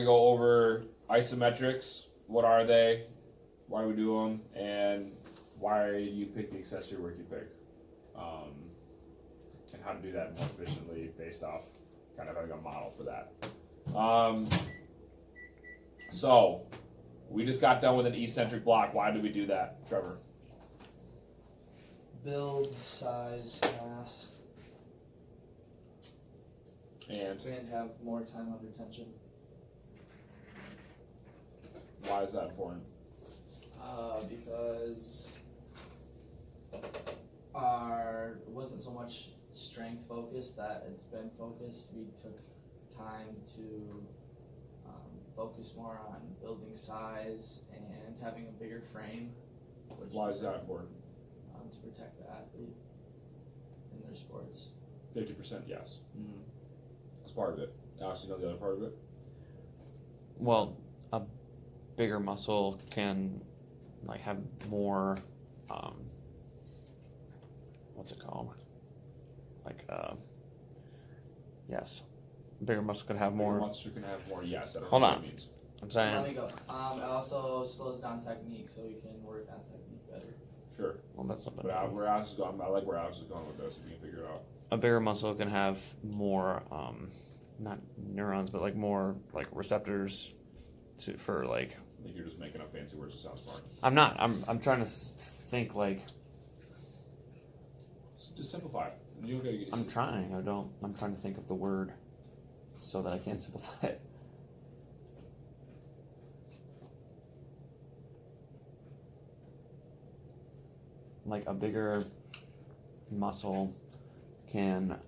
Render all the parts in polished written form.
to go over isometrics. What are they? Why do we do them? And why you pick the accessory work you pick. And how to do that more efficiently based off kind of having a model for that. So, we just got done with an eccentric block. Why did we do that, Trevor? Build, size, mass. And And have more time under tension. why is that important? Because it wasn't so much strength focused that it's been focused. We took time to focus more on building size and having a bigger frame. Why is that important? To protect the athlete in their sports. 50% yes. Mm-hmm. That's part of it. Alex, you know the other part of it? Well, a bigger muscle can like have more what's it called? Like yes. Bigger muscle could have more. Bigger muscle can have more, yes. I don't Hold know on. what that means. I'm saying. Let me go. It also slows down technique, so you can work on technique better. Sure. Well, that's something. But where Alex is going, I like where Alex is going with this, if you can figure it out. A bigger muscle can have more not neurons, but like more like receptors for like. I think you're just making up fancy words to sound smart. I'm not. I'm trying to think like. Just simplify it. I'm trying. I'm trying to think of the word so that I can simplify it. Like a bigger muscle can.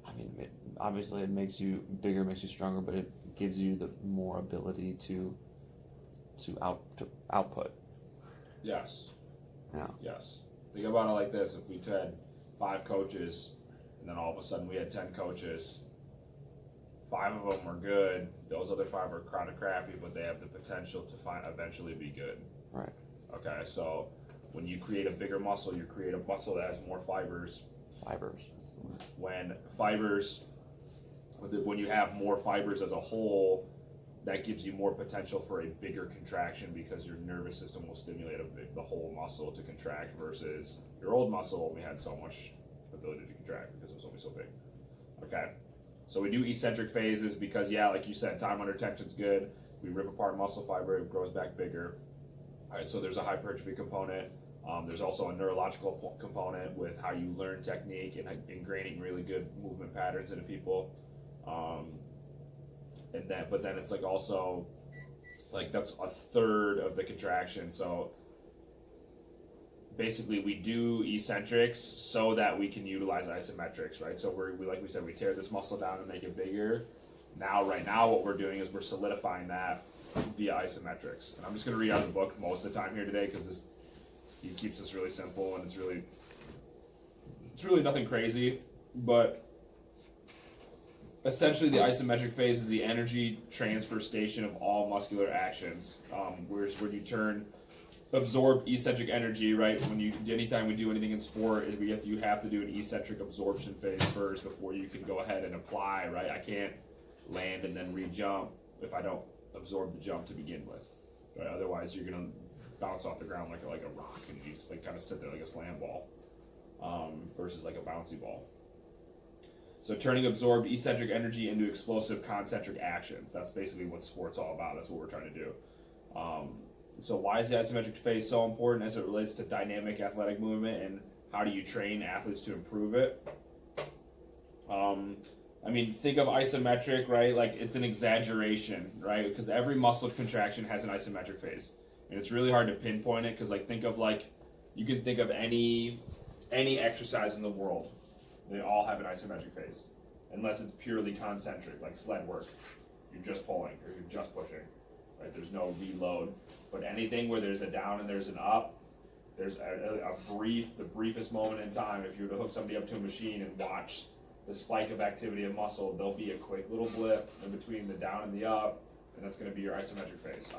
I mean, obviously it makes you bigger, makes you stronger, but it gives you the more ability to output. Yes. Yeah. Yes. Think about it like this: if we had 5 coaches, and then all of a sudden we had 10 coaches, 5 of them were good. Those other 5 are kind of crappy, but they have the potential to eventually be good. Right. Okay, so when you create a bigger muscle, you create a muscle that has more fibers. Fibers. That's the word. When you have more fibers as a whole, that gives you more potential for a bigger contraction because your nervous system will stimulate the whole muscle to contract versus your old muscle only had so much ability to contract because it was only so big. Okay, so we do eccentric phases because, yeah, like you said, time under tension is good. We rip apart muscle fiber, it grows back bigger. All right, so there's a hypertrophy component. There's also a neurological component with how you learn technique and ingraining really good movement patterns into people. But then it's like also like that's a third of the contraction. So basically we do eccentrics so that we can utilize isometrics, right? So we like we said, we tear this muscle down and make it bigger. Right now what we're doing is we're solidifying that via isometrics. And I'm just going to read out of the book most of the time here today because he keeps this really simple and it's really nothing crazy, but essentially the isometric phase is the energy transfer station of all muscular actions, where you absorb eccentric energy, right? Anytime we do anything in sport, you have to do an eccentric absorption phase first before you can go ahead and apply, right? I can't land and then re-jump if I don't absorb the jump to begin with, right? Otherwise you're gonna bounce off the ground like a rock and you just like kind of sit there like a slam ball, versus like a bouncy ball. So turning absorbed eccentric energy into explosive concentric actions. That's basically what sport's all about. That's what we're trying to do. So why is the isometric phase so important as it relates to dynamic athletic movement, and how do you train athletes to improve it? Think of isometric, right? Like it's an exaggeration, right? Because every muscle contraction has an isometric phase. And it's really hard to pinpoint it because you can think of any exercise in the world. They all have an isometric phase, unless it's purely concentric, like sled work. You're just pulling or you're just pushing, right? There's no reload. But anything where there's a down and there's an up, there's the briefest moment in time. If you were to hook somebody up to a machine and watch the spike of activity of muscle, there'll be a quick little blip in between the down and the up, and that's going to be your isometric phase.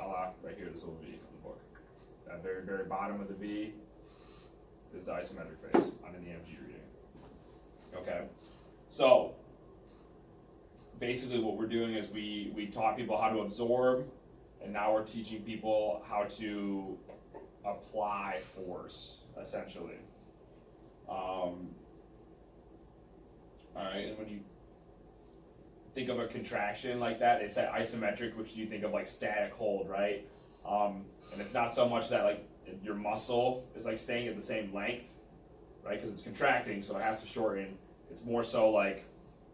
Right here, this little V in the book. That very, very bottom of the V is the isometric phase on an EMG reading. Okay, so basically what we're doing is we taught people how to absorb, and now we're teaching people how to apply force, essentially. Alright, and when you think of a contraction like that, it's that isometric, which you think of like static hold, right? And it's not so much that like your muscle is like staying at the same length, right? Because it's contracting, so it has to shorten. It's more so like,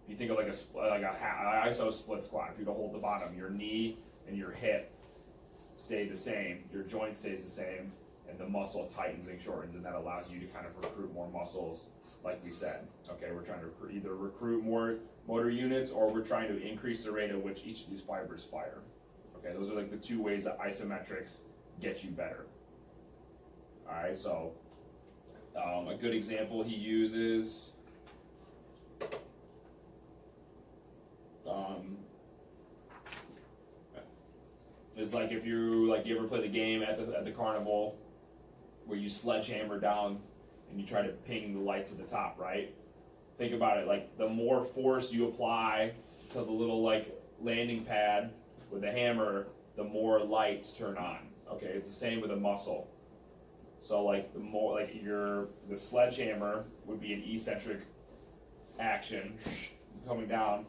if you think of like a iso split squat, if you don't hold the bottom, your knee and your hip stay the same, your joint stays the same, and the muscle tightens and shortens, and that allows you to kind of recruit more muscles, like we said. Okay, we're trying to either recruit more motor units, or we're trying to increase the rate at which each of these fibers fire. Okay, those are like the two ways that isometrics get you better. Alright, so a good example he uses, is like if you ever play the game at the carnival where you sledgehammer down and you try to ping the lights at the top, right? Think about it, like the more force you apply to the little like landing pad with the hammer, the more lights turn on. Okay, it's the same with a muscle. So like the more like the sledgehammer would be an eccentric action coming down,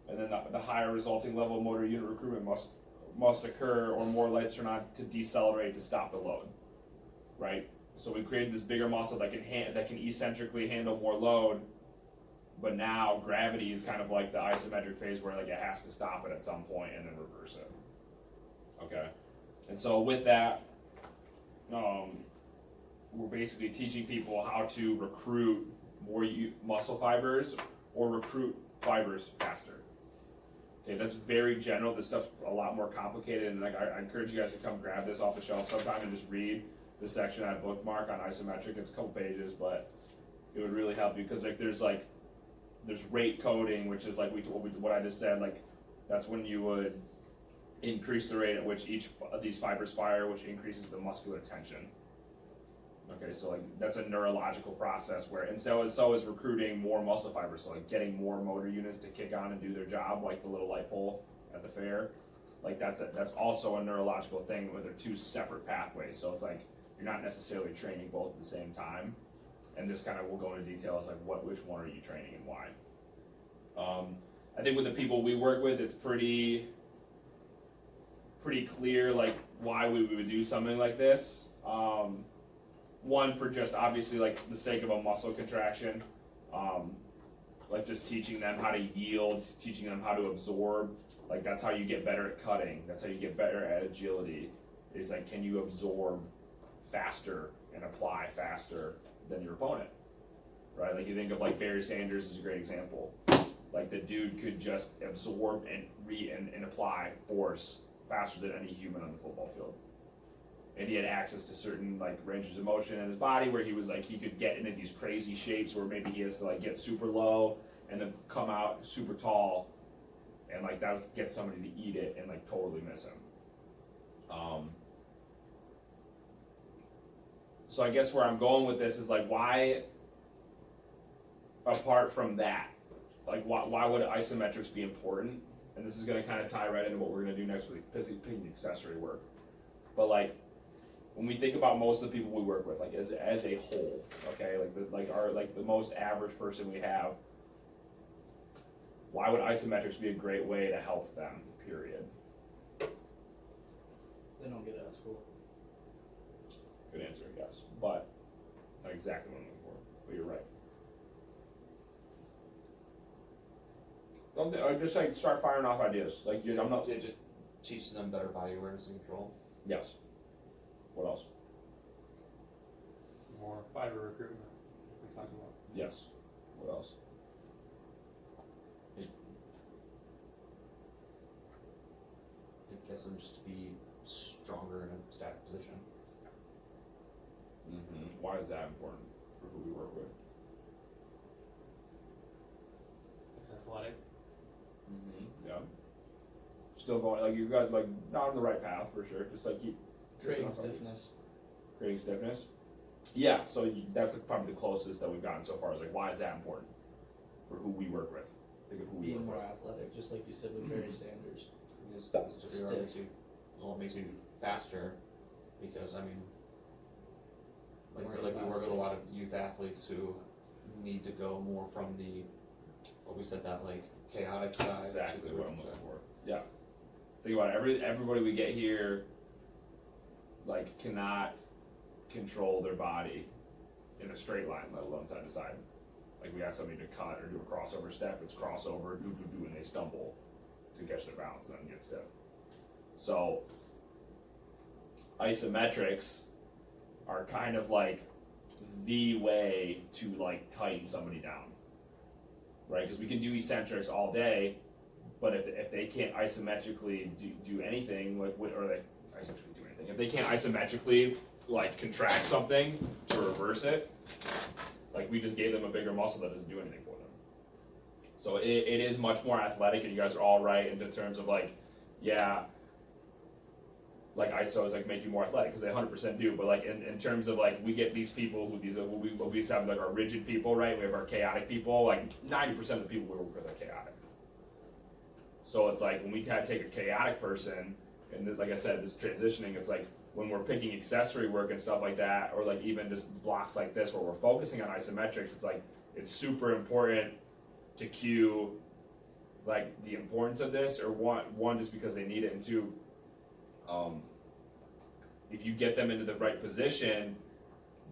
and then the higher resulting level of motor unit recruitment must occur, or more lights turn on to decelerate to stop the load, right? So we created this bigger muscle that can eccentrically handle more load, but now gravity is kind of like the isometric phase where like it has to stop it at some point and then reverse it. Okay, and so with that, we're basically teaching people how to recruit more muscle fibers or recruit fibers faster. Okay, that's very general. This stuff's a lot more complicated, and like I encourage you guys to come grab this off the shelf sometime and just read the section I bookmark on isometric. It's a couple pages, but it would really help you, because like there's rate coding, which is like what I just said. Like that's when you would increase the rate at which each of these fibers fire, which increases the muscular tension. Okay, so like that's a neurological process where, and so is recruiting more muscle fibers. So like getting more motor units to kick on and do their job, like the little light pole at the fair. Like that's also a neurological thing where they're two separate pathways. So it's like you're not necessarily training both at the same time. And this kind of will go into details like which one are you training and why. I think with the people we work with, it's pretty clear like why we would do something like this. One, for just obviously like the sake of a muscle contraction, like just teaching them how to yield, teaching them how to absorb. Like that's how you get better at cutting. That's how you get better at agility. Is like, can you absorb faster and apply faster than your opponent, right? Like you think of like Barry Sanders is a great example. Like the dude could just absorb and apply force faster than any human on the football field. And he had access to certain like ranges of motion in his body where he was like, he could get into these crazy shapes where maybe he has to like get super low and then come out super tall, and like that would get somebody to eat it and like totally miss him. So I guess where I'm going with this is like, why, apart from that, like why would isometrics be important? And this is going to kind of tie right into what we're going to do next week, picking accessory work. But like, when we think about most of the people we work with, like as a whole, okay, like the most average person we have, why would isometrics be a great way to help them? Period. They don't get it at school. Good answer, yes, but not exactly what I'm looking for. But you're right. Just like start firing off ideas. Like I'm not. It just teaches them better body awareness and control. Yes. What else? More fiber recruitment, we talked about. Yes. What else? It gets them just to be stronger in a static position. Mm-hmm. Why is that important for who we work with? It's athletic. Mm-hmm. Yeah. Still going, like you guys, like not on the right path for sure. Just like keep Creating stiffness. Creating stiffness. Yeah. So that's probably the closest that we've gotten so far. Is like, why is that important for who we work with? think of who we being work more with. athletic, just like you said with Barry Sanders. Just well, it makes you faster because I mean, like I said, like we work with a lot of youth athletes who need to go more from the what we said that like chaotic side Exactly to the what I'm rhythm looking side. for. Yeah. Think about it. Everybody we get here, like, cannot control their body in a straight line, let alone side to side. Like, we got somebody to cut or do a crossover step, it's crossover, do, and they stumble to catch their balance and then get stiff. So, isometrics are kind of like the way to like tighten somebody down, right? Because we can do eccentrics all day, but if they can't isometrically do anything, like or they isometrically do anything, if they can't isometrically like contract something to reverse it, like we just gave them a bigger muscle that doesn't do anything for them. So it is much more athletic, and you guys are all right in terms of like, yeah, like ISOs like make you more athletic because they 100% do. But like in terms of like we get these people who these are what we have like our rigid people, right? We have our chaotic people. Like 90% of the people we work with are chaotic. So it's like when we take a chaotic person, and like I said, this transitioning, it's like when we're picking accessory work and stuff like that, or like even just blocks like this where we're focusing on isometrics, it's like it's super important to cue like the importance of this, or one just because they need it, and two, if you get them into the right position,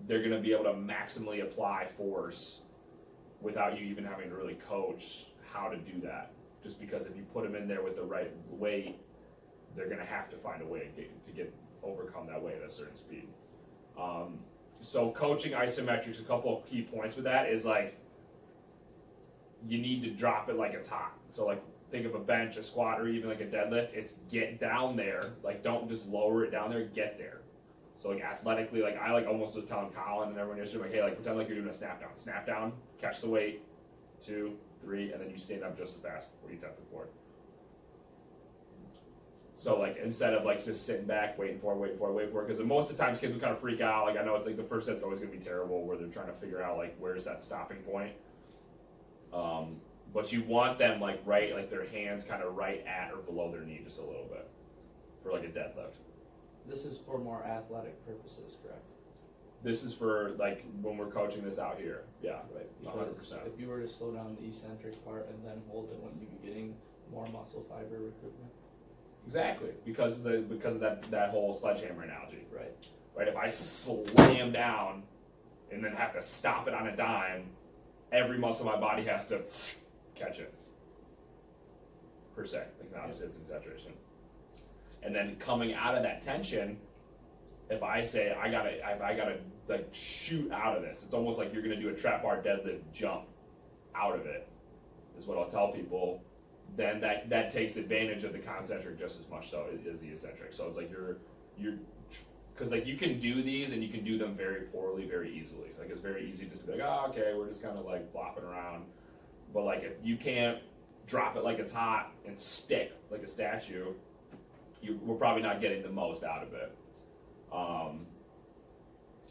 they're going to be able to maximally apply force without you even having to really coach how to do that. Just because if you put them in there with the right weight, they're going to have to find a way to overcome that weight at a certain speed. So coaching isometrics, a couple of key points with that is like you need to drop it like it's hot. So like think of a bench, a squat, or even like a deadlift. It's get down there. Like don't just lower it down there. Get there. So like athletically, like I like almost was telling Colin and everyone yesterday, like, hey, like pretend like you're doing a snap down. Snap down, catch the weight, 2, 3, and then you stand up just as fast before you tap the floor. So like instead of like just sitting back, waiting for it, because most of the times kids will kind of freak out. Like I know it's like the first set's always gonna be terrible where they're trying to figure out like where's that stopping point. But you want them like right, like their hands kind of right at or below their knee just a little bit for like a deadlift. This is for more athletic purposes, correct? This is for like when we're coaching this out here, yeah. Right, because 100%. if you were to slow down the eccentric part and then hold it, wouldn't you be getting more muscle fiber recruitment? Exactly, because of that whole sledgehammer analogy. Right. Right, if I slam down and then have to stop it on a dime, every muscle in my body has to catch it, per se. Like obviously it's an exaggeration. And then coming out of that tension, if I say I gotta like shoot out of this, it's almost like you're gonna do a trap bar deadlift jump out of it, is what I'll tell people. Then that takes advantage of the concentric just as much so as the eccentric. So it's like you're because like you can do these and you can do them very poorly, very easily. Like it's very easy just to be like, oh, okay, we're just kind of like flopping around. But like if you can't drop it like it's hot and stick like a statue, we're probably not getting the most out of it.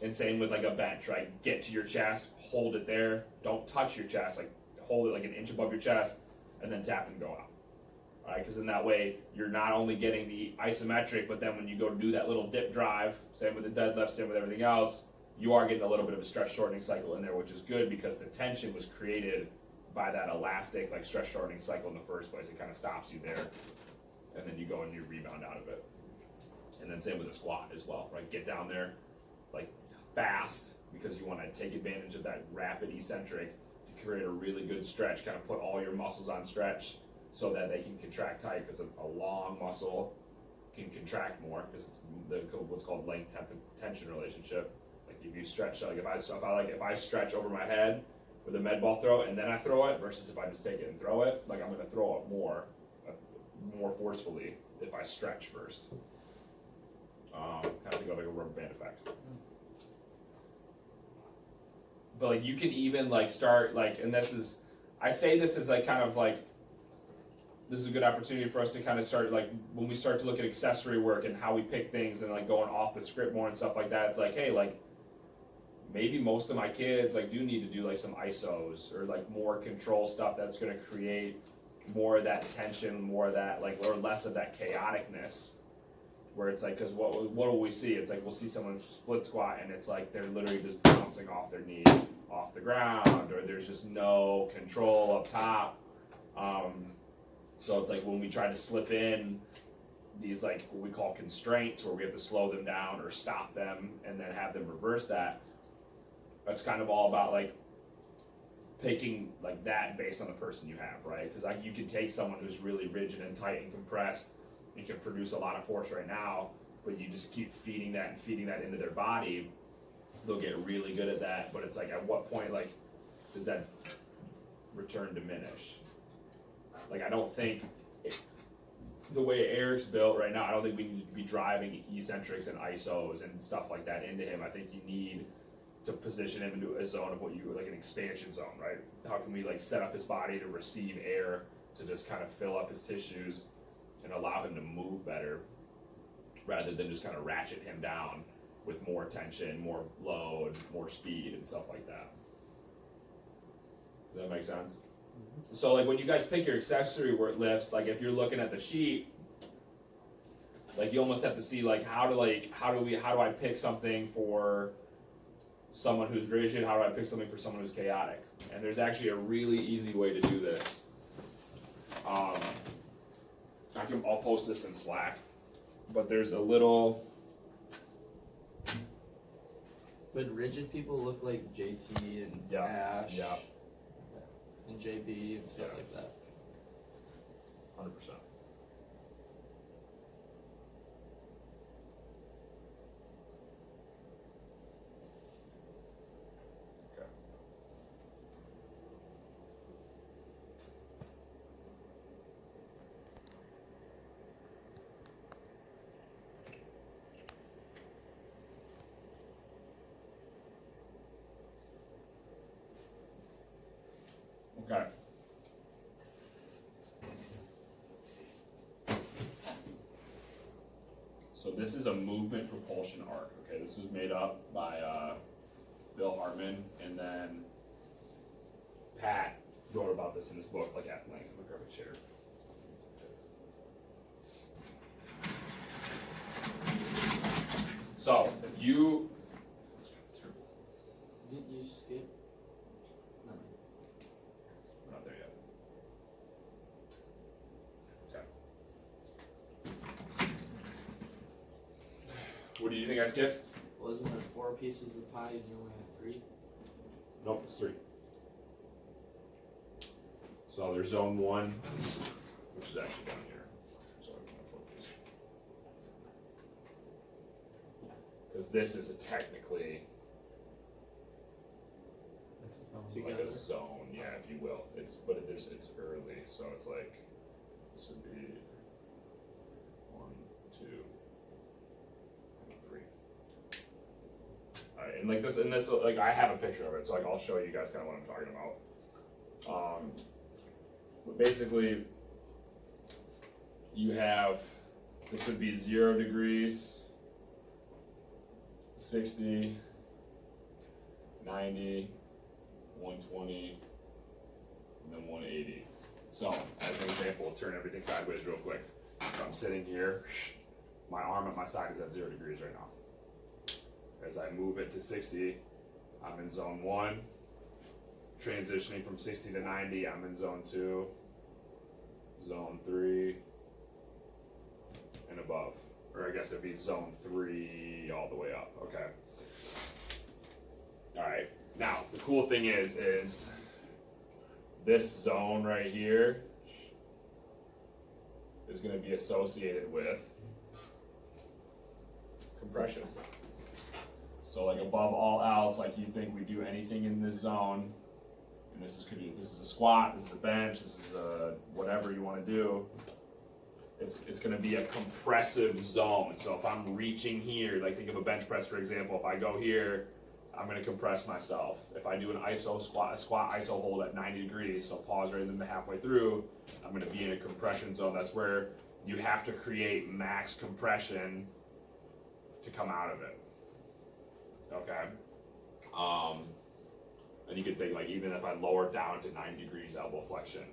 And same with like a bench, right? Get to your chest, hold it there, don't touch your chest, like hold it like an inch above your chest, and then tap and go out. Right? Because in that way, you're not only getting the isometric, but then when you go to do that little dip drive, same with the deadlift, same with everything else, you are getting a little bit of a stress shortening cycle in there, which is good because the tension was created by that elastic like stress shortening cycle in the first place. It kind of stops you there, and then you go and you rebound out of it. And then same with the squat as well, right? Get down there like fast because you want to take advantage of that rapid eccentric to create a really good stretch, kind of put all your muscles on stretch so that they can contract tight, because a long muscle can contract more because it's what's called length tension relationship. Like if you stretch, like if I stretch over my head with a med ball throw and then I throw it versus if I just take it and throw it, like I'm going to throw it more forcefully if I stretch first. Kind of think of like a rubber band effect. But like you can even like start like, and I say this is like kind of like, this is a good opportunity for us to kind of start like when we start to look at accessory work and how we pick things and like going off the script more and stuff like that. It's like, hey, like maybe most of my kids like do need to do like some isos or like more control stuff that's going to create more of that tension, more of that like, or less of that chaoticness, where it's like, because what will we see? It's like we'll see someone split squat and it's like they're literally just bouncing off their knee off the ground, or there's just no control up top. So it's like when we try to slip in these like what we call constraints, where we have to slow them down or stop them and then have them reverse that, that's kind of all about like picking like that based on the person you have, right? Because like you can take someone who's really rigid and tight and compressed and can produce a lot of force right now, but you just keep feeding that into their body, they'll get really good at that. But it's like, at what point like does that return diminish? Like I don't think the way Eric's built right now, I don't think we need to be driving eccentrics and isos and stuff like that into him. I think you need to position him into a zone of what you like an expansion zone, right? How can we like set up his body to receive air, to just kind of fill up his tissues and allow him to move better, rather than just kind of ratchet him down with more tension, more load, more speed and stuff like that. Does that make sense? Mm-hmm. So like when you guys pick your accessory lifts, like if you're looking at the sheet, like you almost have to see like how do I pick something for someone who's rigid, how do I pick something for someone who's chaotic? And there's actually a really easy way to do this. I'll post this in Slack, but there's a little. Would rigid people look like JT and Ash? Yeah. And JB and stuff like that. 100%. Okay. So this is a movement propulsion arc. Okay, this is made up by Bill Hartman, and then Pat wrote about this in his book, like at length. Look over chair. So if you Did you skip? No. we're not there yet. Okay. What do you think I skipped? Wasn't there 4 pieces of the pie and you only have 3? Nope, it's 3. So there's zone 1, which is actually down here. So I'm gonna focus. Because this is technically like Together. a zone, yeah, if you will. It's early, so it's like this would be 1, 2, and 3. All right, and this like I have a picture of it, so like I'll show you guys kind of what I'm talking about. But basically, you have this would be 0 degrees, 60, 90. 120, and then 180. So, as an example, we'll turn everything sideways real quick. If I'm sitting here, my arm at my side is at 0 degrees right now. As I move it to 60, I'm in zone 1. Transitioning from 60 to 90, I'm in zone 2, zone 3, and above. Or I guess it'd be zone 3 all the way up, okay? All right. Now, the cool thing is this zone right here is going to be associated with compression. So, like above all else, like you think we do anything in this zone, and this is a squat, this is a bench, this is a whatever you want to do. It's going to be a compressive zone. So if I'm reaching here, like think of a bench press for example, if I go here, I'm going to compress myself. If I do an iso squat, a squat iso hold at 90 degrees, so pause right in the halfway through, I'm going to be in a compression zone. That's where you have to create max compression to come out of it. Okay. And you could think like even if I lower down to 90 degrees elbow flexion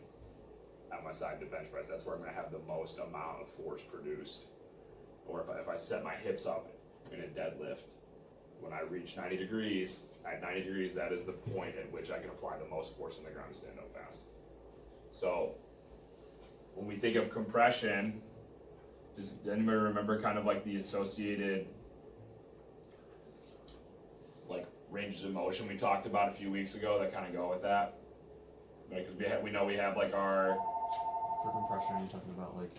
at my side to bench press, that's where I'm gonna have the most amount of force produced. Or if I set my hips up in a deadlift, when I reach 90 degrees, at 90 degrees, that is the point at which I can apply the most force on the ground to stand up fast. So when we think of compression, does anybody remember kind of like the associated like ranges of motion we talked about a few weeks ago that kind of go with that? Because we know we have like our For compression, are you talking about like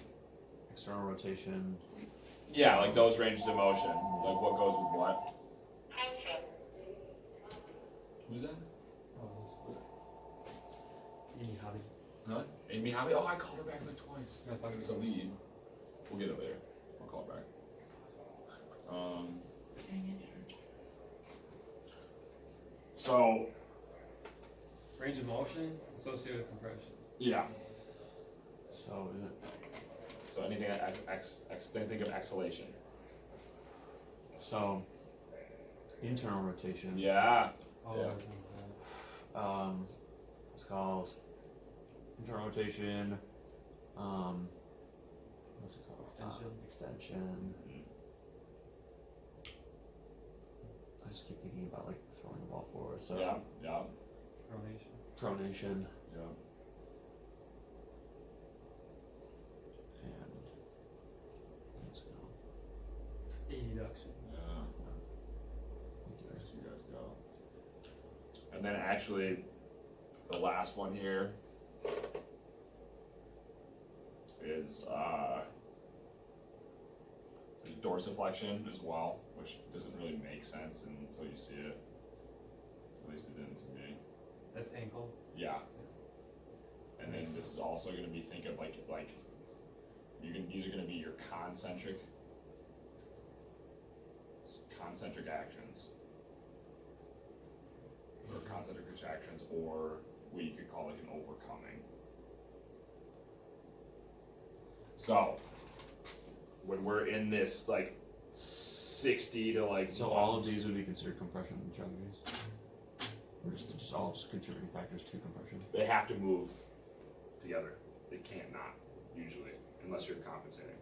external rotation? yeah, like those ranges of motion, like what goes with what. Who's that? Amy Hobby. Huh? Amy Hobby? Oh, I called her back like twice. I thought It's a lead. We'll get it later. I'll call her back. So Range of motion associated with compression. yeah. So is it, So anything think of exhalation. so internal rotation. Yeah. Oh, Yeah. It's called internal rotation. What's it called? Extension. Extension. I just keep thinking about like throwing the ball forward. So Yeah. Yeah. Pronation. pronation Yeah. and let's go. Adduction. Yeah. Thank you guys. You guys go. And then actually, the last one here is there's dorsiflexion as well, which doesn't really make sense until you see it. At least it didn't to me. That's ankle. Yeah. And then this is also going to be think of like these are going to be your concentric actions. Or concentric contractions, or what you could call like an overcoming. So, when we're in this like 60 to like. So all of these would be considered compression strategies? Or just all just contributing factors to compression? They have to move together. They can't not, usually, unless you're compensating.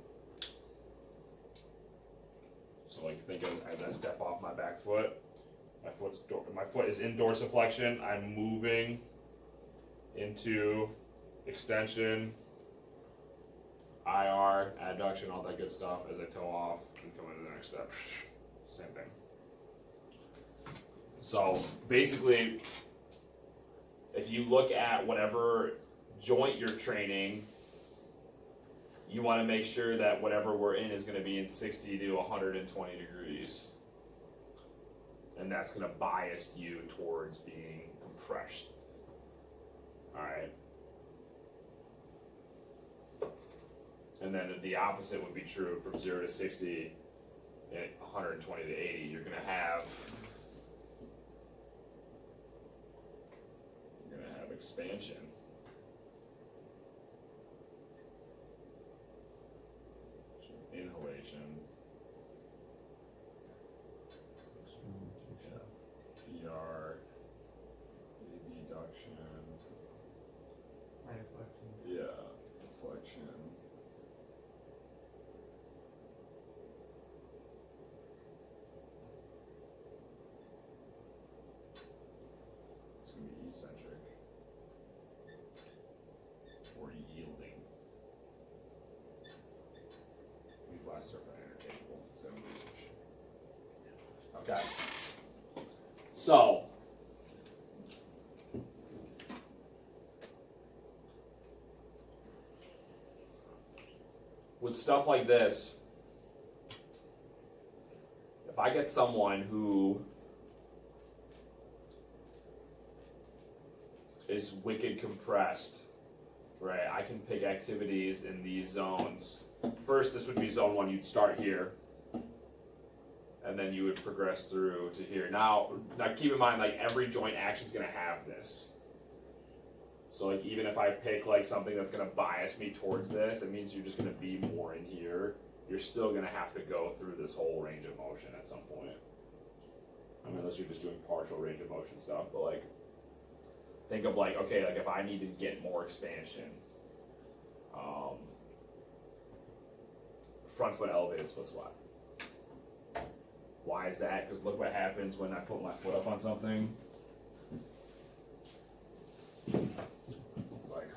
So like think of as I step off my back foot, my foot is in dorsiflexion, I'm moving into extension, IR, adduction, all that good stuff as I toe off and come into the next step. Same thing. So basically, if you look at whatever joint you're training, you want to make sure that whatever we're in is going to be in 60 to 120 degrees. And that's going to bias you towards being compressed. Alright. And then the opposite would be true from 0 to 60 and 120 to 80. You're going to have expansion. Inhalation. PR. Abduction. Deflection. Yeah. Deflection. It's going to be eccentric. Or yielding. These last are kind of interchangeable. Okay. So, with stuff like this, if I get someone who is wicked compressed, right, I can pick activities in these zones. First, this would be zone 1, you'd start here, and then you would progress through to here. Now keep in mind, like, every joint action is going to have this. So like even if I pick like something that's going to bias me towards this, it means you're just going to be more in here. You're still going to have to go through this whole range of motion at some point. I mean, unless you're just doing partial range of motion stuff, but like think of like, okay, like if I need to get more expansion, front foot elevated split squat. Why is that? Because look what happens when I put my foot up on something. Like,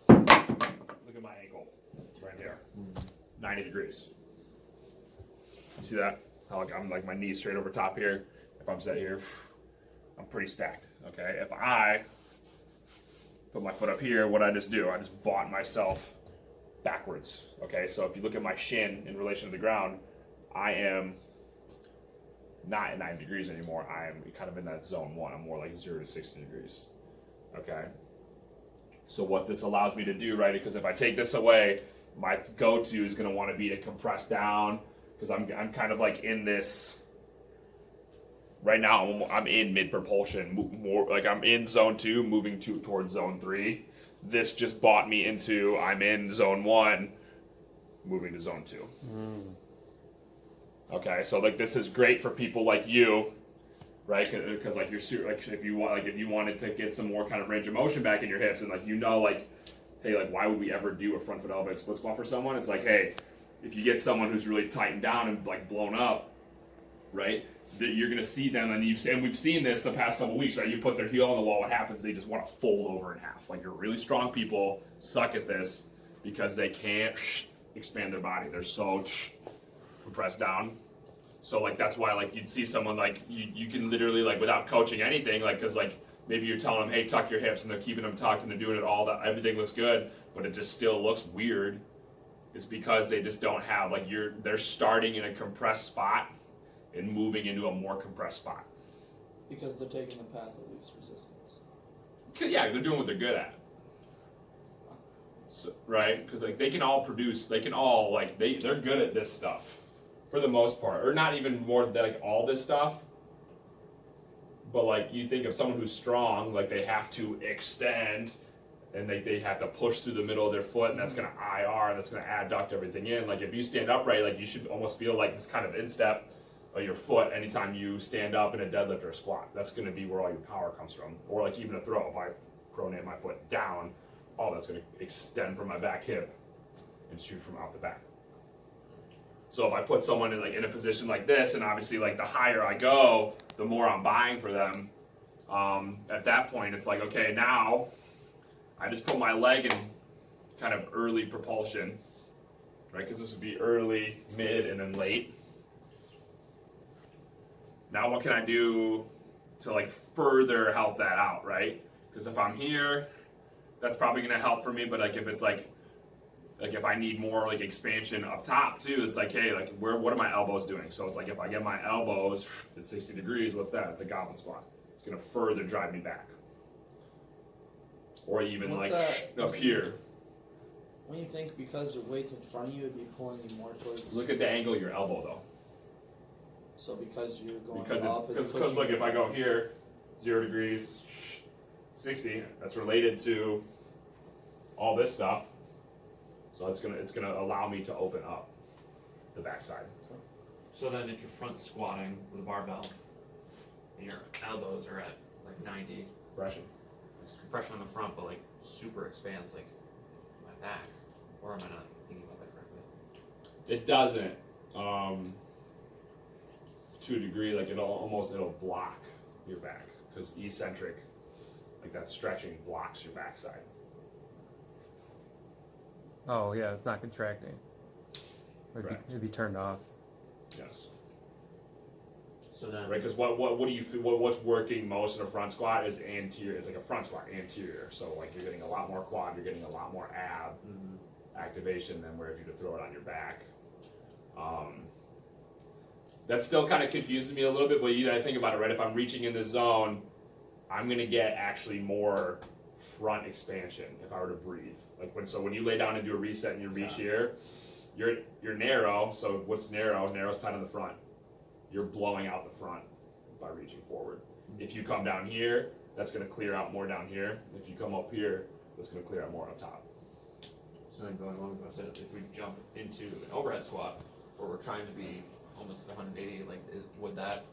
look at my ankle right here, 90 degrees. You see that? How like I'm like my knees straight over top here. If I'm set here, I'm pretty stacked. Okay. If I put my foot up here, what I just do? I just bought myself backwards. Okay. So if you look at my shin in relation to the ground, I am not at 90 degrees anymore. I am kind of in that zone 1. I'm more like 0 to 60 degrees. Okay. So what this allows me to do, right? Because if I take this away, my go-to is going to want to be to compress down, because I'm kind of like in this. Right now, I'm in mid propulsion, more like I'm in zone 2, moving towards zone 3. This just bought me into I'm in zone 1, moving to zone 2. Okay, so like this is great for people like you, right? Because like you're like if you wanted to get some more kind of range of motion back in your hips, and like like, hey, like why would we ever do a front foot elevated split squat for someone? It's like, hey, if you get someone who's really tightened down and like blown up, right? That you're gonna see them, and we've seen this the past couple weeks, right? You put their heel on the wall, what happens? They just want to fold over in half. Like, you're really strong people suck at this because they can't expand their body. They're so compressed down. So like that's why like you'd see someone like you can literally like without coaching anything, like because like maybe you're telling them, hey, tuck your hips, and they're keeping them tucked and they're doing it all that everything looks good, but it just still looks weird. It's because they just don't have like they're starting in a compressed spot and moving into a more compressed spot. Because they're taking the path of least resistance. Yeah, they're doing what they're good at. So, right? Because like they're good at this stuff for the most part, or not even more than like all this stuff. But like you think of someone who's strong, like they have to extend, and they have to push through the middle of their foot, and that's going to IR, and that's going to adduct everything in. Like if you stand upright, like you should almost feel like this kind of instep of your foot anytime you stand up in a deadlift or a squat. That's going to be where all your power comes from. Or like even a throw, if I pronate my foot down, all that's going to extend from my back hip and shoot from out the back. So if I put someone in a position like this, and obviously like the higher I go, the more I'm buying for them. At that point, it's like, okay, now I just put my leg in kind of early propulsion, right? Because this would be early, mid, and then late. Now what can I do to like further help that out, right? Because if I'm here, that's probably going to help for me. But like if it's like if I need more like expansion up top too, it's like, hey, like what are my elbows doing? So it's like if I get my elbows at 60 degrees, what's that? It's a goblet squat. It's going to further drive me back. Or even What like up here. When you think because your weight's in front of you, it'd be pulling you more towards. Look at the angle of your elbow though. So because you're going Because up, because look, if I go here, 0 degrees, 60, that's related to all this stuff. So it's gonna allow me to open up the backside. So then if you're front squatting with a barbell and your elbows are at like 90, Compression. it's compression on the front, but like super expands like my back. Or am I not thinking about that correctly? It doesn't. To a degree, like it'll block your back because eccentric, like that stretching blocks your backside. Oh yeah, it's not contracting. It'd be turned off. Yes. So then, Right, because what do you feel? What's working most in a front squat is anterior. It's like a front squat anterior. So like you're getting a lot more quad, you're getting a lot more ab activation than where if you to throw it on your back. That still kind of confuses me a little bit, but I think about it, right? If I'm reaching in the zone, I'm gonna get actually more front expansion if I were to breathe. Like when you lay down and do a reset and you reach here, you're narrow. So what's narrow? Narrow's tight on the front. You're blowing out the front by reaching forward. If you come down here, that's gonna clear out more down here. If you come up here, that's gonna clear out more up top. So then going along with what I said, if we jump into an overhead squat where we're trying to be almost 180, like would that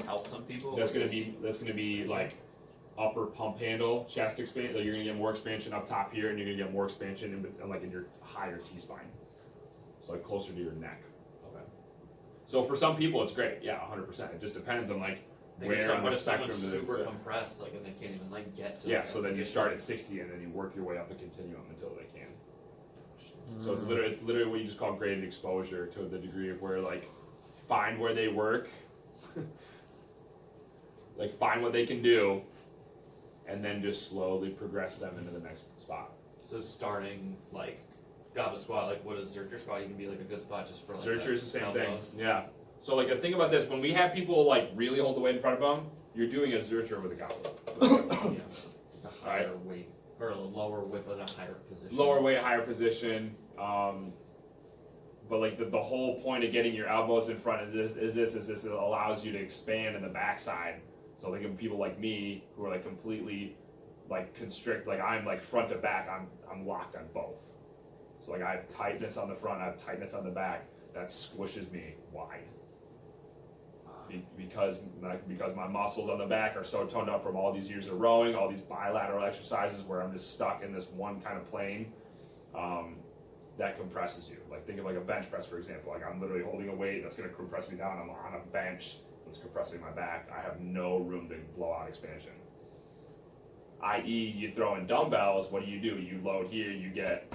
help some people? That's gonna be like upper pump handle, chest expansion. Like you're gonna get more expansion up top here, and you're gonna get more expansion in your higher T-spine, so like closer to your neck. Okay. So for some people, it's great. Yeah, 100%. It just depends on like where on the spectrum. Someone's super compressed, like, and they can't even like get to. Yeah, so then you start at 60, and then you work your way up the continuum until they can. So it's literally what you just call graded exposure, to the degree of where like find where they work, like find what they can do, and then just slowly progress them into the next spot. So starting like goblet squat, like what is Zercher squat? You can be like a good spot just for like. Zercher is the same elbow. thing. Yeah. So like think about this: when we have people like really hold the weight in front of them, you're doing a Zercher with a goblet. Yeah. Just a higher weight or a lower weight but a higher position. Lower weight, higher position. But like the whole point of getting your elbows in front of this is it allows you to expand in the backside. So like people like me who are like completely like constrict, like I'm like front to back, I'm locked on both. So like I have tightness on the front, I have tightness on the back. That squishes me wide. Because my muscles on the back are so toned up from all these years of rowing, all these bilateral exercises where I'm just stuck in this one kind of plane. That compresses you. Like think of like a bench press, for example. Like I'm literally holding a weight that's going to compress me down. I'm on a bench that's compressing my back. I have no room to blow out expansion. I.e., you throw in dumbbells. What do? You load here. You get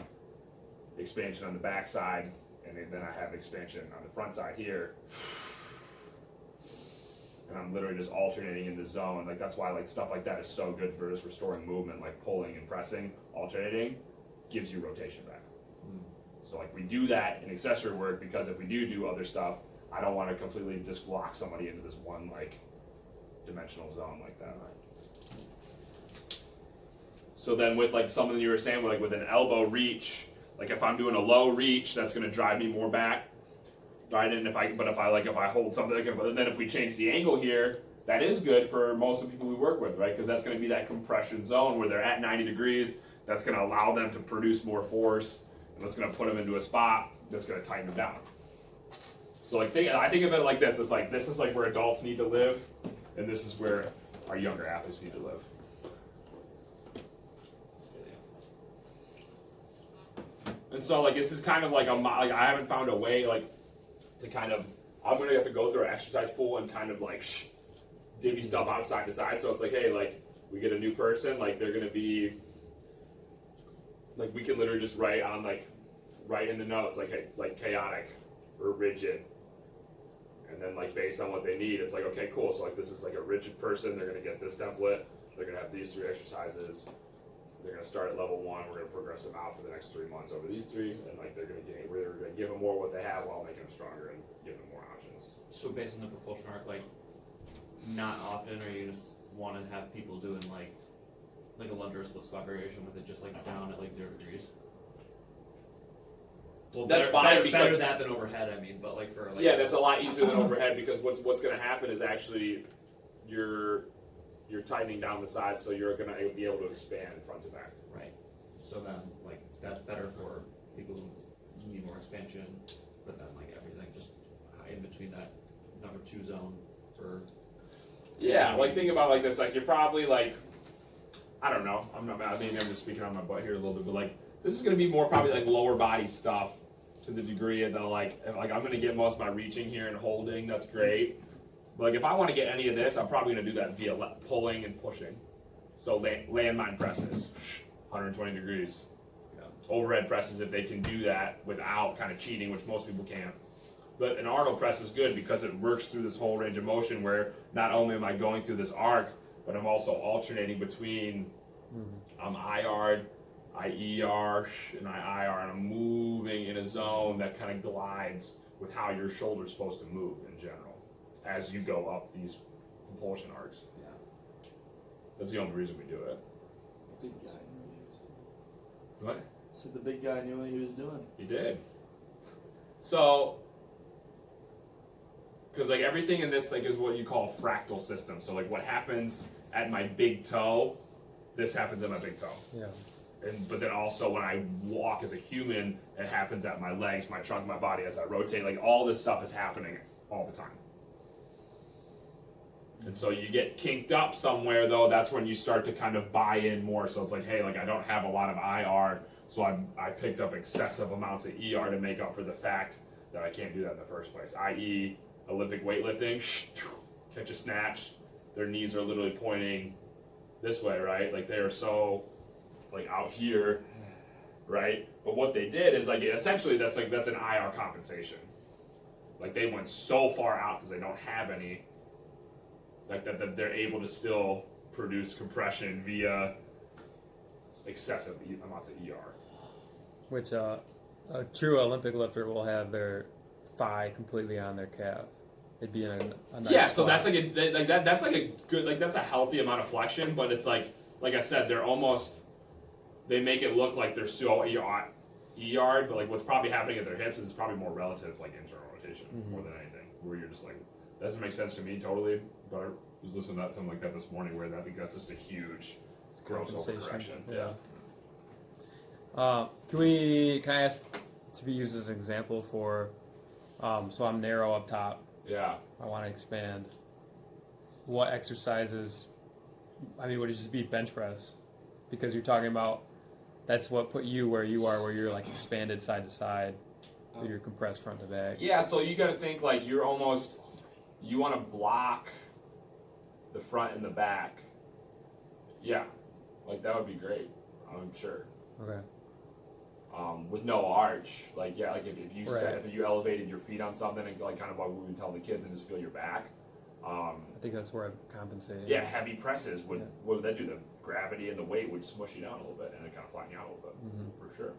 expansion on the back side, and then I have expansion on the front side here. And I'm literally just alternating in the zone. Like that's why like stuff like that is so good for just restoring movement, like pulling and pressing, alternating, gives you rotation back. So like we do that in accessory work because if we do other stuff, I don't want to completely just lock somebody into this one like dimensional zone like that. So then with like something you were saying, like with an elbow reach, like if I'm doing a low reach, that's going to drive me more back, right? And if I hold something, but then if we change the angle here, that is good for most of the people we work with, right? Because that's going to be that compression zone where they're at 90 degrees. That's going to allow them to produce more force. And that's going to put them into a spot that's going to tighten them down. So like I think of it like this. It's like this is like where adults need to live, and this is where our younger athletes need to live. And so like this is kind of like I haven't found a way like to kind of I'm going to have to go through an exercise pool and kind of like divvy stuff outside to side. So it's like hey, like we get a new person, like they're going to be. Like we can literally just write in the notes like hey, like chaotic or rigid, and then like based on what they need, it's like okay, cool. So like this is like a rigid person. They're gonna get this template. They're gonna have these 3 exercises. They're gonna start at level 1. We're gonna progress them out for the next 3 months over these 3, and like we're gonna give them more what they have while making them stronger and give them more options. So based on the propulsion arc, like not often are you gonna want to have people doing like a lunge or a split squat variation with it just like down at like 0 degrees. Well, that's fine because better that than overhead. I mean, but like for like yeah, that's a lot easier than overhead because what's going to happen is actually you're tightening down the side, so you're going to be able to expand front to back. Right. So then like that's better for people who need more expansion, but then like everything just in between that number 2 zone for. Yeah, like think about it like this. Like you're probably like. I don't know. Maybe I'm just speaking on my butt here a little bit, but like this is going to be more probably like lower body stuff to the degree of the like I'm going to get most of my reaching here and holding. That's great. But like if I want to get any of this, I'm probably going to do that via pulling and pushing. So landmine presses, 120 degrees. Overhead presses if they can do that without kind of cheating, which most people can't. But an Arnold press is good because it works through this whole range of motion where not only am I going through this arc, but I'm also alternating between IR, IER, and IR, and I'm moving in a zone that kind of glides with how your shoulder's supposed to move in general as you go up these propulsion arcs. Yeah. That's the only reason we do it. Big guy knew what he was doing. What? Said the big guy knew what he was doing. He did. So, because like everything in this like is what you call a fractal system. So like what happens at my big toe, this happens at my big toe. Yeah. But then also when I walk as a human, it happens at my legs, my trunk, my body as I rotate. Like all this stuff is happening all the time. And so you get kinked up somewhere though, that's when you start to kind of buy in more. So it's like, hey, like I don't have a lot of IR, so I picked up excessive amounts of ER to make up for the fact that I can't do that in the first place. I.e. Olympic weightlifting, catch a snatch, their knees are literally pointing this way, right? Like they are so like out here, right? But what they did is like essentially that's an IR compensation. Like they went so far out because they don't have any, like that they're able to still produce compression via excessive amounts of ER. Which a true Olympic lifter will have their thigh completely on their calf. It'd be in a nice yeah, so spot. that's like a good, like that's a healthy amount of flexion, but it's like I said, they make it look like they're so ER, but like what's probably happening at their hips is probably more relative like internal rotation more than anything, where you're just like, that doesn't make sense to me totally, but I was listening to something like that this morning where I think that's just a huge gross overcorrection. Yeah. Can I ask to be used as an example for, so I'm narrow up top. Yeah. I want to expand. What exercises, would it just be bench press? Because you're talking about, that's what put you where you are, where you're like expanded side to side, or you're compressed front to back. Yeah, so you gotta think like you wanna block the front and the back. Yeah, like that would be great, I'm sure. Okay. With no arch, like if you Right. if you elevated your feet on something and like kind of what we would tell the kids and just feel your back. I think that's where I compensate. Yeah, heavy presses what would that do? The gravity and the weight would smush you down a little bit and it kind of flatten you out a little bit, for sure.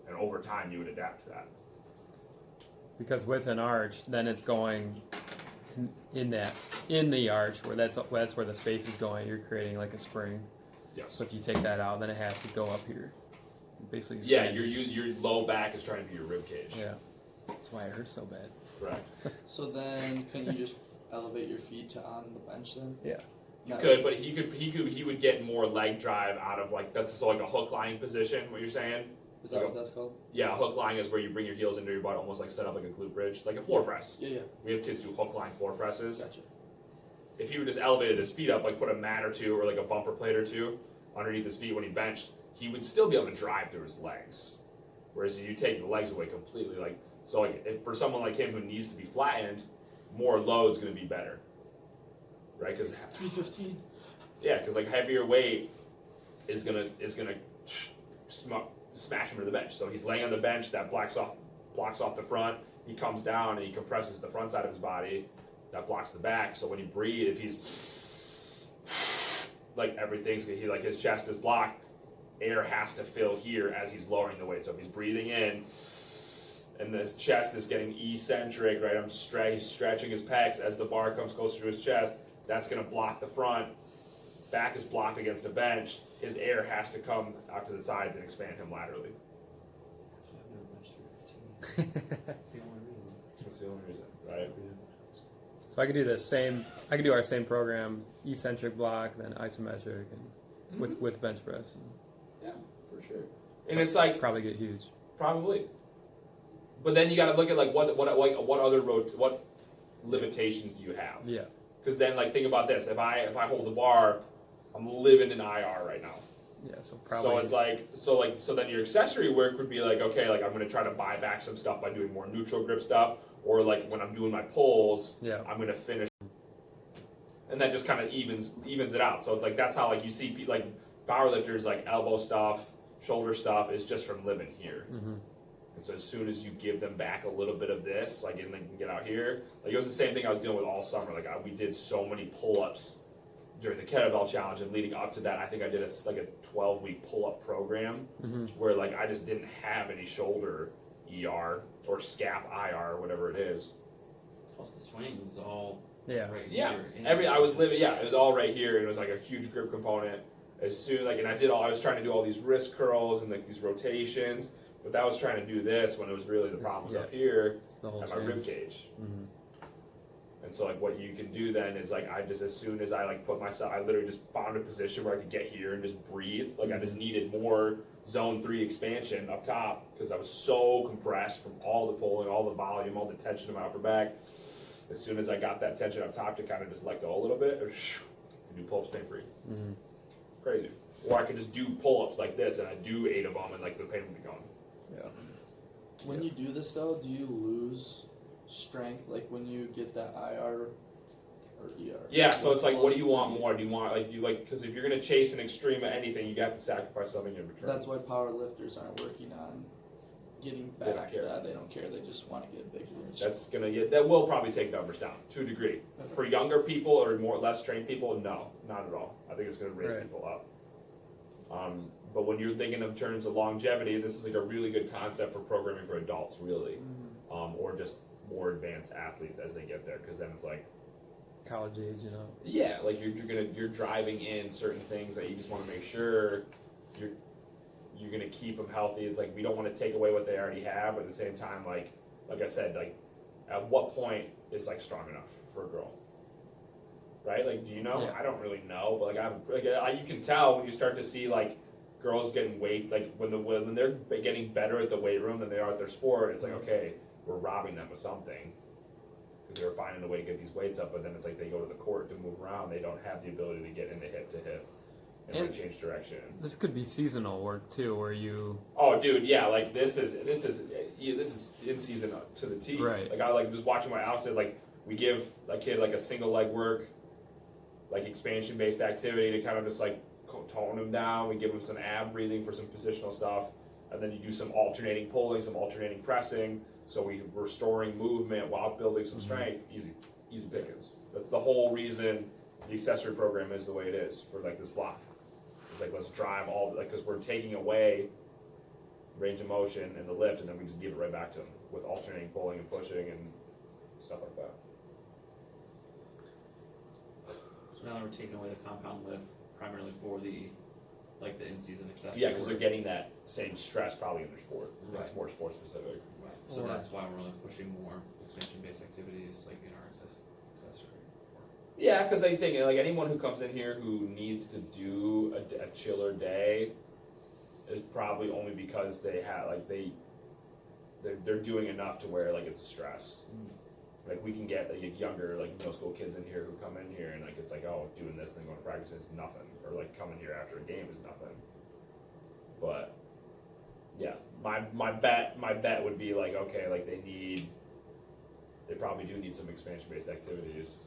And over time, you would adapt to that. Because with an arch, then it's going in the arch where that's where the space is going. You're creating like a spring. Yes. So if you take that out, then it has to go up here. Basically. Yeah, expand. your low back is trying to be your rib cage. Yeah. That's why it hurts so bad. Correct. So then, can you just elevate your feet to on the bench then? Yeah. You could, but he would get more leg drive out of like that's so like a hook lying position. What you're saying? Is that what that's called? Yeah, hook lying is where you bring your heels into your butt, almost like set up like a glute bridge, like a floor press. Yeah. We have kids do hook lying floor presses. Gotcha. If he would just elevated his feet up, like put a mat or two or like a bumper plate or two underneath his feet when he benched, he would still be able to drive through his legs. Whereas if you take the legs away completely, like so, like if, for someone like him who needs to be flattened, more load's going to be better, right? Because 315. yeah, because like heavier weight is gonna smash him to the bench. So he's laying on the bench, that blocks off the front. He comes down and he compresses the front side of his body. That blocks the back. So when he breathes, if he's like everything's like his chest is blocked, air has to fill here as he's lowering the weight. So if he's breathing in, and his chest is getting eccentric, right? He's stretching his pecs as the bar comes closer to his chest. That's gonna block the front. Back is blocked against a bench. His air has to come out to the sides and expand him laterally. That's why I've never benched 315. That's the only reason. That's the only reason, right? So I could do our same program, eccentric block, then isometric, and with bench press. And Yeah, for sure. And it's like probably get huge. probably, but then you got to look at like what other what limitations do you have? Yeah. Because then like think about this: if I hold the bar, I'm living in IR right now. Yeah. So probably. So it's like so then your accessory work would be like, okay, like I'm gonna try to buy back some stuff by doing more neutral grip stuff, or like when I'm doing my pulls, Yeah. I'm gonna finish, and that just kind of evens it out. So it's like that's how like you see like powerlifters like elbow stuff, shoulder stuff is just from living here. Mm-hmm. And so as soon as you give them back a little bit of this, like and they can get out here, like it was the same thing I was dealing with all summer. Like we did so many pull-ups during the kettlebell challenge, and leading up to that, I think I did a 12-week pull-up program where like I just didn't have any shoulder ER or scap IR or whatever it is. Plus the swing is all Yeah. right Yeah, here. I was living. Yeah, it was all right here. It was like a huge grip component. As soon and I was trying to do all these wrist curls and like these rotations, but that was trying to do this when it was really the problem was up here It's the whole at my chain. rib cage. Mm-hmm. And so like what you can do then is like I just as soon as I like put myself, I literally just found a position where I could get here and just breathe. Like I just needed more zone 3 expansion up top because I was so compressed from all the pulling, all the volume, all the tension in my upper back. as soon as I got that tension up top to kind of just let go a little bit, do pull-ups pain-free. Mm-hmm. Crazy. Or I could just do pull-ups like this, and I do 8 of them, and like the pain would be gone. Yeah. When you do this though, do you lose strength? Like when you get that IR or ER? Yeah, so it's like, what do you Close, want more? Do you want because if you're gonna chase an extreme at anything, you have to sacrifice something in return. That's why power lifters aren't working on getting They don't back care. that. They don't care. They just want to get bigger. That will probably take numbers down to a degree. For younger people or less trained people, no, not at all. I think it's gonna raise Right. people up. But when you're thinking in terms of longevity, this is like a really good concept for programming for adults, really, or just more advanced athletes as they get there, because then it's like, College age, you know. yeah, like you're driving in certain things that you just want to make sure you're gonna keep them healthy. It's like we don't want to take away what they already have, but at the same time, like I said, like at what point is like strong enough for a girl? Right? Like, do you know? Yeah. I don't really know, but you can tell when you start to see like girls getting weight, like when they're getting better at the weight room than they are at their sport. It's like, okay, we're robbing them of something because they're finding a way to get these weights up, but then it's like they go to the court to move around. They don't have the ability to get into hip to hip and And- change direction. This could be seasonal work too, where you Oh, dude, yeah, like this is in season to the T. Right. Like I like just watching my outfit. Like we give a kid like a single leg work, like expansion based activity to kind of just like tone him down. We give him some ab breathing for some positional stuff, and then you do some alternating pulling, some alternating pressing. So we're restoring movement while building some strength. Easy pickings. That's the whole reason the accessory program is the way it is for like this block. It's like let's drive all because we're taking away range of motion and the lift, and then we just give it right back to them with alternating pulling and pushing and stuff like that. So now we're taking away the compound lift primarily for the in-season accessory. Yeah, because they're work. getting that same stress probably in their sport. It's Right. more sport specific. Right. So Or- that's why we're really pushing more expansion-based activities like in our accessory work. Yeah, because I think like anyone who comes in here who needs to do a chiller day is probably only because they have they're doing enough to where like it's a stress. Like we can get like younger like middle school kids in here who come in here and like it's like, oh, doing this thing going to practice is nothing, or like coming here after a game is nothing. But yeah, my bet would be like, okay, like they probably do need some expansion based activities.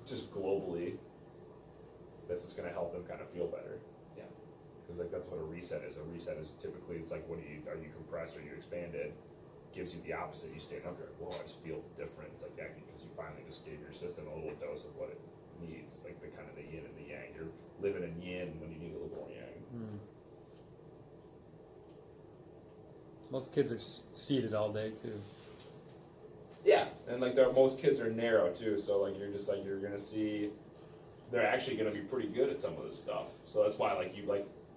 Just globally, this is going to help them kind of feel better. Yeah. Because like that's what a reset is. A reset is typically it's like, are you compressed or you expanded? Gives you the opposite. You stand up, you're like, whoa, I just feel different. It's like that because you finally just gave your system a little dose of what it needs, like the kind of the yin and the yang. You're living in yin when you need a little more yang. most kids are seated all day too. Yeah, and like most kids are narrow too, so like you're just like you're gonna see they're actually gonna be pretty good at some of this stuff. So that's why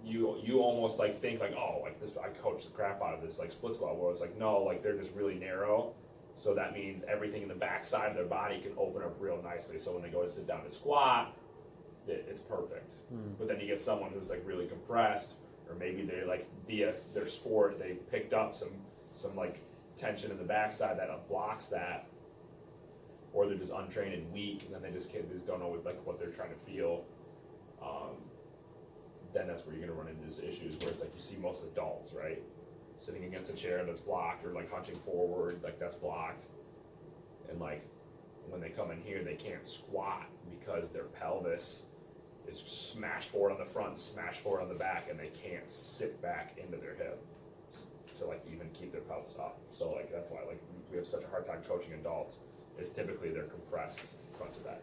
you almost like think like, oh, like this I coach the crap out of this like split squat, where it's like no, like they're just really narrow. So that means everything in the backside of their body can open up real nicely. So when they go to sit down and squat, it's perfect. But then you get someone who's like really compressed, or maybe they like via their sport they picked up some like tension in the backside that blocks that, or they're just untrained and weak, and then they just don't know what they're trying to feel. Then that's where you're gonna run into these issues where it's like you see most adults, right, sitting against a chair that's blocked, or like hunching forward, like that's blocked, and like when they come in here they can't squat because their pelvis is smashed forward on the front, smashed forward on the back, and they can't sit back into their hip to like even keep their pelvis up. So like that's why like we have such a hard time coaching adults. Is typically they're compressed front to back,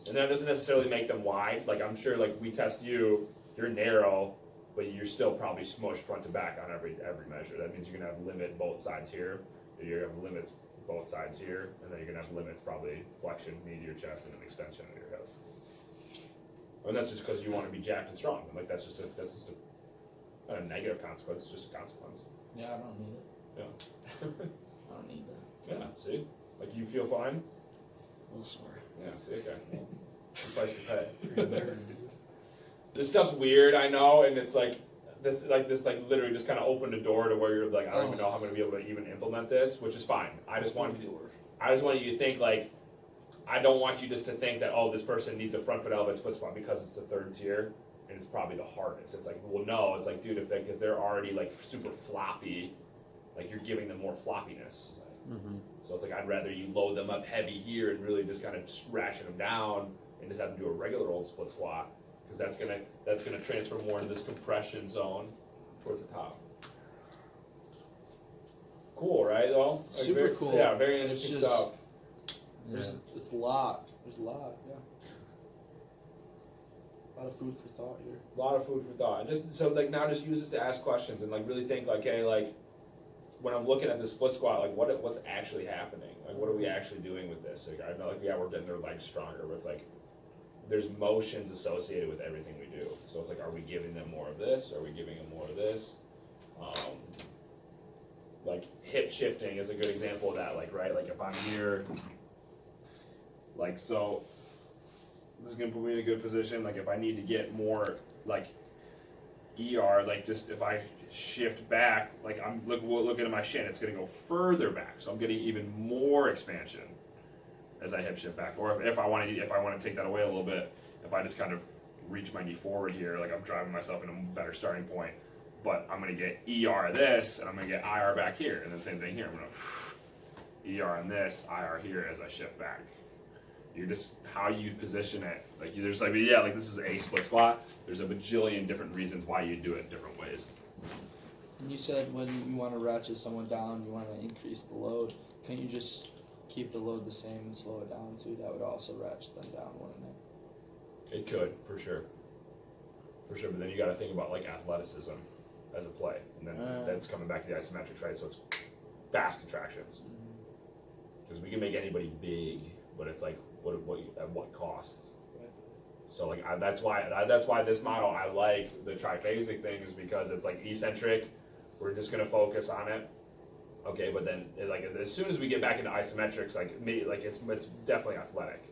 and that doesn't necessarily make them wide. Like I'm sure like we test you're narrow, but you're still probably smushed front to back on every measure. That means you're gonna have limit both sides here. You're gonna have limits both sides here, and then you're gonna have limits probably flexion, knee to your chest, and an extension of your hip. And that's just because you want to be jacked and strong. Like that's just not a negative consequence, it's just a consequence. Yeah, I don't need it. Yeah. I don't need that. Yeah, see? Like you feel fine? A little sore. Yeah, see, okay. Well, it's price to pay. This stuff's weird, I know, and it's like this literally just kind of opened a door to where you're like, I don't even know how I'm gonna be able to even implement this, which is fine. I just want you to think like, I don't want you just to think that, oh, this person needs a front foot elevated split squat because it's the third tier and it's probably the hardest. It's like, well, no, it's like, dude, if they're already like super floppy, like you're giving them more floppiness. Mm-hmm. So it's like, I'd rather you load them up heavy here and really just kind of ratchet them down and just have them do a regular old split squat, because that's gonna transfer more into this compression zone towards the top. Cool, right? Though like Super very, cool. Yeah, very It's interesting just- stuff. It's a lot. There's a lot. Yeah. A lot of food for thought here. A lot of food for thought, and just so like now just use this to ask questions and like really think like, hey, like when I'm looking at the split squat, like what's actually happening? Like what are we actually doing with this? Like I know, like yeah, we're getting their legs stronger, but it's like there's motions associated with everything we do. So it's like, are we giving them more of this? Are we giving them more of this? Like hip shifting is a good example of that. Like right, like if I'm here, like so. This is gonna put me in a good position. Like if I need to get more like ER, like just if I shift back, like I'm looking at my shin, it's gonna go further back. So I'm getting even more expansion as I hip shift back. Or if I want to take that away a little bit, if I just kind of reach my knee forward here, like I'm driving myself in a better starting point. But I'm gonna get ER this, and I'm gonna get IR back here, and then same thing here. I'm gonna ER on this, IR here as I shift back. You're just how you position it. Like there's like yeah, like this is a split squat. There's a bajillion different reasons why you do it different ways. And you said when you want to ratchet someone down, you want to increase the load. Can't you just keep the load the same and slow it down too? That would also ratchet them down, wouldn't it? It could, for sure. But then you got to think about like athleticism as a play, and then that's coming back to the isometrics, right? So it's fast contractions, because we can make anybody big, but it's like what at what cost? So like that's why this model I like the triphasic thing, is because it's like eccentric. We're just gonna focus on it, okay. But then like as soon as we get back into isometrics, like it's definitely athletic,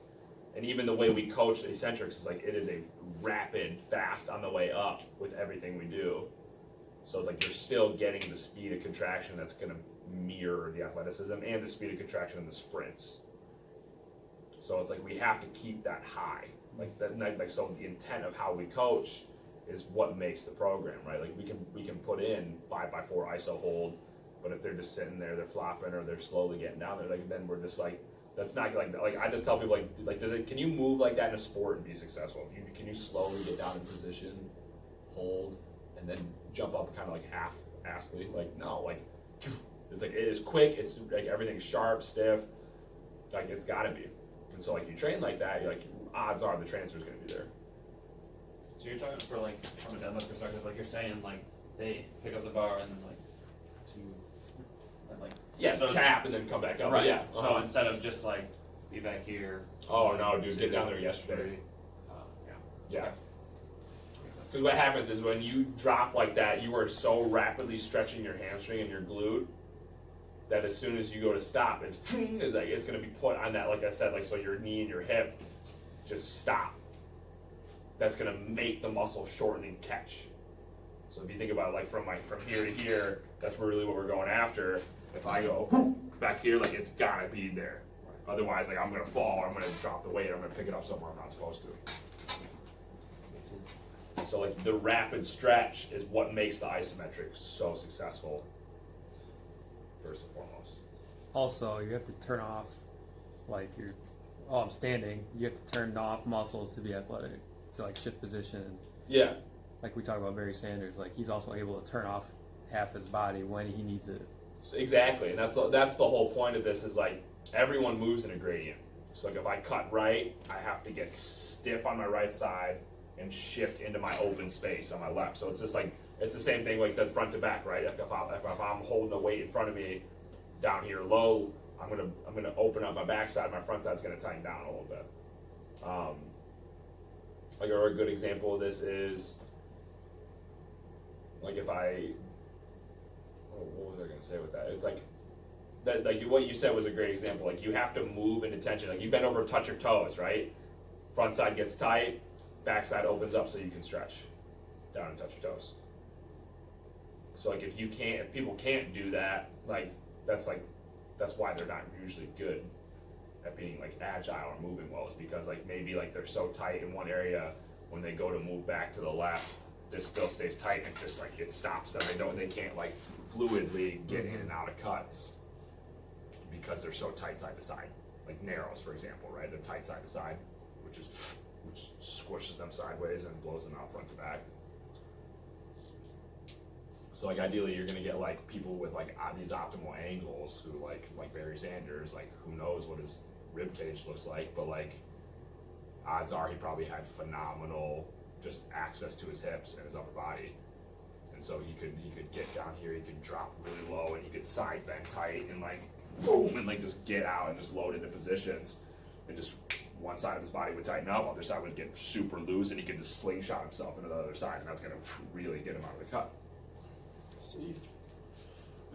and even the way we coach the eccentrics is like it is a rapid, fast on the way up with everything we do. So it's like you're still getting the speed of contraction that's gonna mirror the athleticism and the speed of contraction in the sprints. So it's like we have to keep that high, like that. Like so, the intent of how we coach is what makes the program, right? Like we can put in 5x4 ISO hold, but if they're just sitting there, they're flopping or they're slowly getting down there, like then we're just like that's not like I just tell people like can you move like that in a sport and be successful? Can you slowly get down in position, hold, and then jump up kind of like half-assly? Like no, like it's like it is quick. It's like everything's sharp, stiff. Like it's got to be. And so like you train like that, you're like odds are the transfer is going to be there. So you're talking for like from a deadlift perspective, like you're saying like they pick up the bar and then like and like Yeah, so tap and then come back up. right. Yeah. So instead of just like be back here. Oh no, dude, get down there yesterday. Yeah. Okay. Because what happens is when you drop like that, you are so rapidly stretching your hamstring and your glute that as soon as you go to stop, it's like it's going to be put on that. Like I said, like so your knee and your hip just stop. That's going to make the muscle shorten and catch. So if you think about it, like from here to here, that's really what we're going after. If I go back here, like it's got to be there. Otherwise, like I'm going to fall, or I'm going to drop the weight, or I'm going to pick it up somewhere I'm not supposed to. Makes sense. So like the rapid stretch is what makes the isometric so successful, first and foremost. Also, you have to turn off, like I'm standing. You have to turn off muscles to be athletic, to like shift position. Yeah. Like we talk about Barry Sanders, like he's also able to turn off half his body when he needs it. So exactly, and that's the whole point of this is like everyone moves in a gradient. So like if I cut right, I have to get stiff on my right side and shift into my open space on my left. So it's just like it's the same thing like the front to back, right? If I'm holding the weight in front of me down here low, I'm gonna open up my backside. My front side's gonna tighten down a little bit. Like a good example of this is like if what was I gonna say with that? It's like that like what you said was a great example. Like you have to move into tension. Like you bend over, touch your toes, right? Front side gets tight, back side opens up so you can stretch down and touch your toes. So like if people can't do that, that's why they're not usually good at being like agile or moving well, is because like maybe like they're so tight in one area, when they go to move back to the left, this still stays tight and just like it stops them. They can't like fluidly get in and out of cuts because they're so tight side to side. Like narrows, for example, right? They're tight side to side, which squishes them sideways and blows them out front to back. So like ideally you're gonna get like people with like these optimal angles who like Barry Sanders, like who knows what his rib cage looks like, but like odds are he probably had phenomenal just access to his hips and his upper body. And so he could get down here, he could drop really low, and he could side bend tight and like boom, and like just get out and just load into positions, and just one side of his body would tighten up, other side would get super loose, and he could just slingshot himself into the other side, and that's gonna really get him out of the cut. See,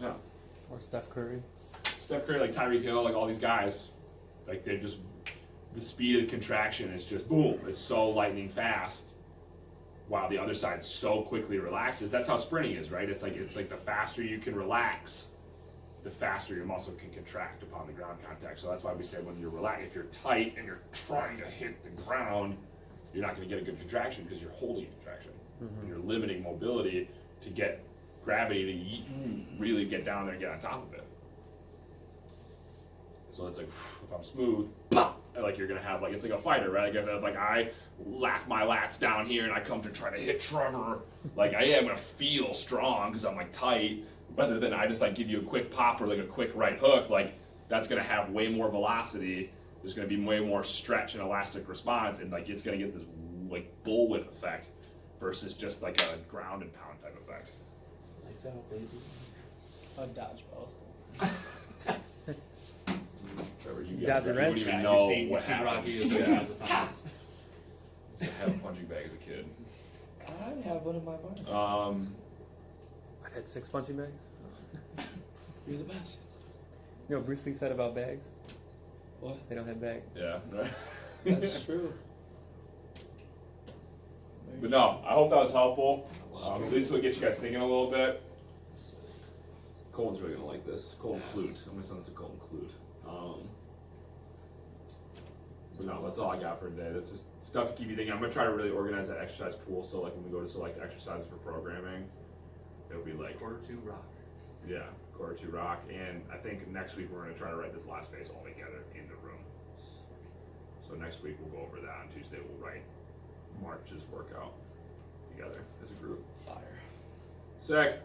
Yeah. Or Steph Curry. Steph Curry, like Tyreek Hill, like all these guys, like they're just, the speed of the contraction is just boom, it's so lightning fast, while the other side so quickly relaxes. That's how sprinting is, right? It's like the faster you can relax, the faster your muscle can contract upon the ground contact. So that's why we say when you're relaxed, if you're tight and you're trying to hit the ground, you're not going to get a good contraction because you're holding a contraction. And you're limiting mobility to get gravity to really get down there and get on top of it. So it's like, if I'm smooth, pop, like you're gonna have like, it's like a fighter, right? Like I lack my lats down here and I come to try to hit Trevor, like I am gonna feel strong because I'm like tight, rather than I just like give you a quick pop or like a quick right hook, like that's gonna have way more velocity. There's gonna be way more stretch and elastic response, and like it's gonna get this like bullwhip effect versus just like a ground and pound type effect. lights out, baby. A dodgeball. Trevor, you You guys got the wouldn't wrench? even Yeah, know you've what seen happened. Rocky a million times. I used to have a punching bag as a kid. I have one in my bar. I've had 6 punching bags. You're the best. You know what Bruce Lee said about bags? What? They don't have bags. Yeah. That's true. But no, I hope that was helpful. At least it'll get you guys thinking a little bit. Colton's really gonna like this. Colton Yes. Clute. I'm gonna send this to Colton Clute. But no, that's all I got for today. That's just stuff to keep you thinking. I'm gonna try to really organize that exercise pool, so like when we go to select exercises for programming, it'll be like, Quarter two rock. yeah, quarter two rock. And I think next week we're gonna try to write this last phase all together in the room. So next week we'll go over that. On Tuesday we'll write March's workout together as a group. Fire. Sick.